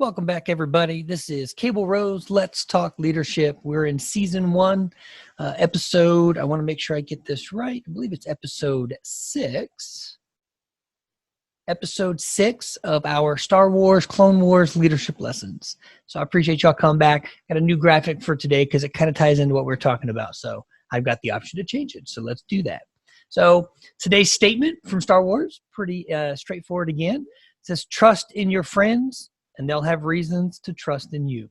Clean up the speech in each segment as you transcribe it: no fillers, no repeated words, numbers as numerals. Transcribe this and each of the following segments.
Welcome back, everybody. This is Cable Rose. Let's talk leadership. We're in season 1, episode. I want to make sure I get this right. I believe it's episode 6. Episode 6 of our Star Wars, Clone Wars leadership lessons. So I appreciate y'all coming back. Got a new graphic for today because it kind of ties into what we're talking about. So I've got the option to change it. So let's do that. So today's statement from Star Wars, pretty straightforward again. It says, trust in your friends and they'll have reasons to trust in you.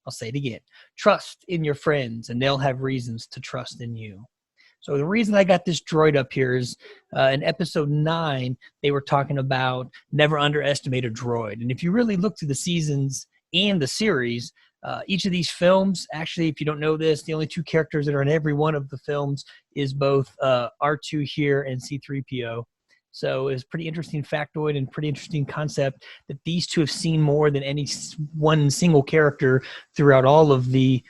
I'll say it again. Trust in your friends and they'll have reasons to trust in you. So the reason I got this droid up here is in episode 9, they were talking about never underestimate a droid. And if you really look through the seasons and the series, each of these films, actually, if you don't know this, the only 2 characters that are in every one of the films is both R2 here and C-3PO. So it's a pretty interesting factoid and pretty interesting concept that these 2 have seen more than any one single character throughout all of the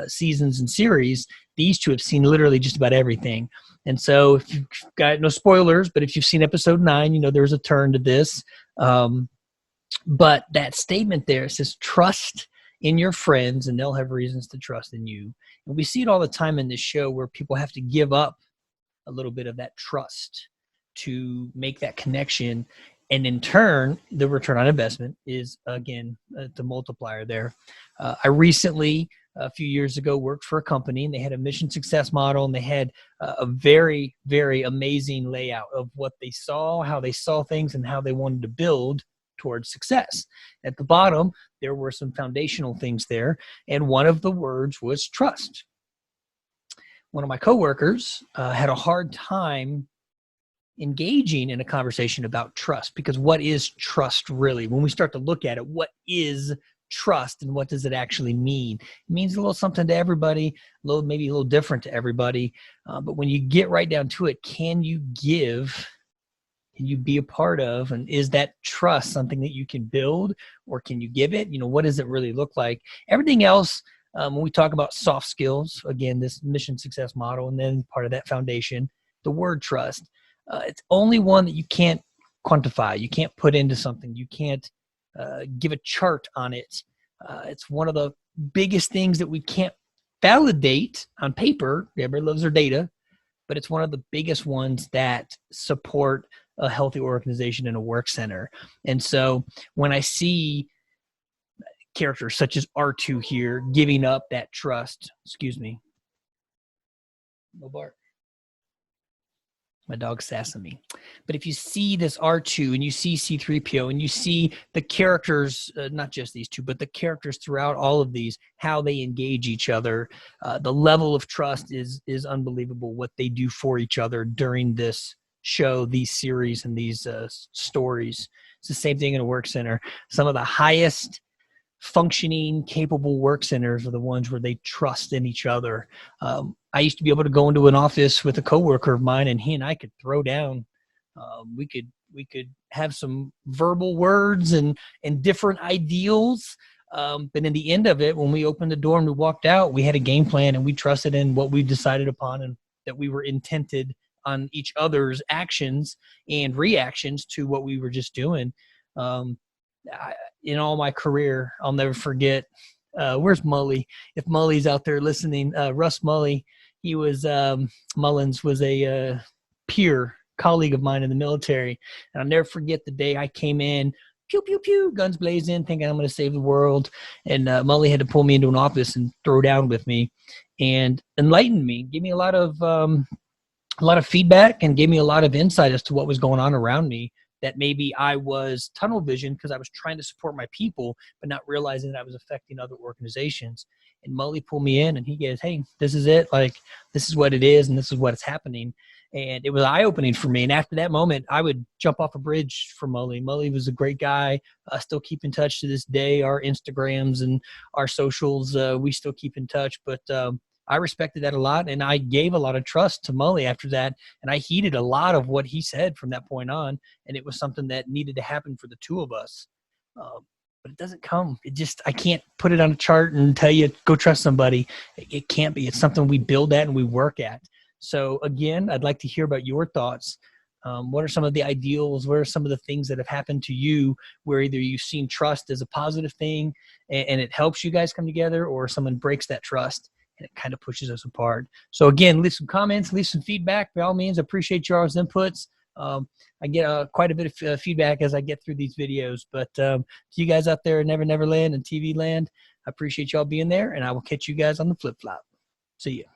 seasons and series. These 2 have seen literally just about everything. And so if you've got no spoilers, but if you've seen episode 9, you know there's a turn to this. But that statement there says, trust in your friends and they'll have reasons to trust in you. And we see it all the time in this show where people have to give up a little bit of that trust to make that connection. And in turn, the return on investment is, again, the multiplier there. I recently, a few years ago, worked for a company, and they had a mission success model, and they had a very, very amazing layout of what they saw, how they saw things, and how they wanted to build towards success. At the bottom, there were some foundational things there, and one of the words was trust. One of my coworkers had a hard time engaging in a conversation about trust, because what is trust really? When we start to look at it, what is trust and what does it actually mean? It means a little something to everybody, maybe a little different to everybody. But when you get right down to it, can you give? Can you be a part of? And is that trust something that you can build, or can you give it? You know, what does it really look like? Everything else, when we talk about soft skills, again, this mission success model, and then part of that foundation, the word trust, it's only one that you can't quantify. You can't put into something. You can't give a chart on it. It's one of the biggest things that we can't validate on paper. Everybody loves their data, but it's one of the biggest ones that support a healthy organization in a work center. And so when I see characters such as R2 here giving up that trust, no bark. My dog's sassing me. But if you see this R2 and you see C-3PO and you see the characters, not just these 2, but the characters throughout all of these, how they engage each other, the level of trust is unbelievable, what they do for each other during this show, these series, and these stories. It's the same thing in a work center. Some of the highest functioning, capable work centers are the ones where they trust in each other. I used to be able to go into an office with a coworker of mine, and he and I could throw down. We could have some verbal words and different ideals. But in the end of it, when we opened the door and we walked out, we had a game plan, and we trusted in what we decided upon, and that we were intended on each other's actions and reactions to what we were just doing. In all my career, I'll never forget. Where's Mully? If Mully's out there listening, Russ Mully, he was Mullins was a peer colleague of mine in the military, and I'll never forget the day I came in, pew pew pew, guns blazing, thinking I'm going to save the world, and Mully had to pull me into an office and throw down with me, and enlighten me, give me a lot of feedback, and gave me a lot of insight as to what was going on around me. That maybe I was tunnel vision because I was trying to support my people, but not realizing that I was affecting other organizations. And Mully pulled me in and he goes, hey, this is it. Like, this is what it is. And this is what's happening. And it was eye-opening for me. And after that moment, I would jump off a bridge for Mully. Mully was a great guy. I still keep in touch to this day. Our Instagrams and our socials, we still keep in touch. But I respected that a lot, and I gave a lot of trust to Mully after that, and I heeded a lot of what he said from that point on, and it was something that needed to happen for the 2 of us. But it doesn't come. I can't put it on a chart and tell you, go trust somebody. It can't be. It's something we build at and we work at. So again, I'd like to hear about your thoughts. What are some of the ideals? What are some of the things that have happened to you where either you've seen trust as a positive thing and it helps you guys come together, or someone breaks that trust and it kind of pushes us apart? So again, leave some comments, leave some feedback. By all means, I appreciate y'all's inputs. I get quite a bit of feedback as I get through these videos. But to you guys out there in Never Never Land and TV Land, I appreciate y'all being there, and I will catch you guys on the flip flop. See ya.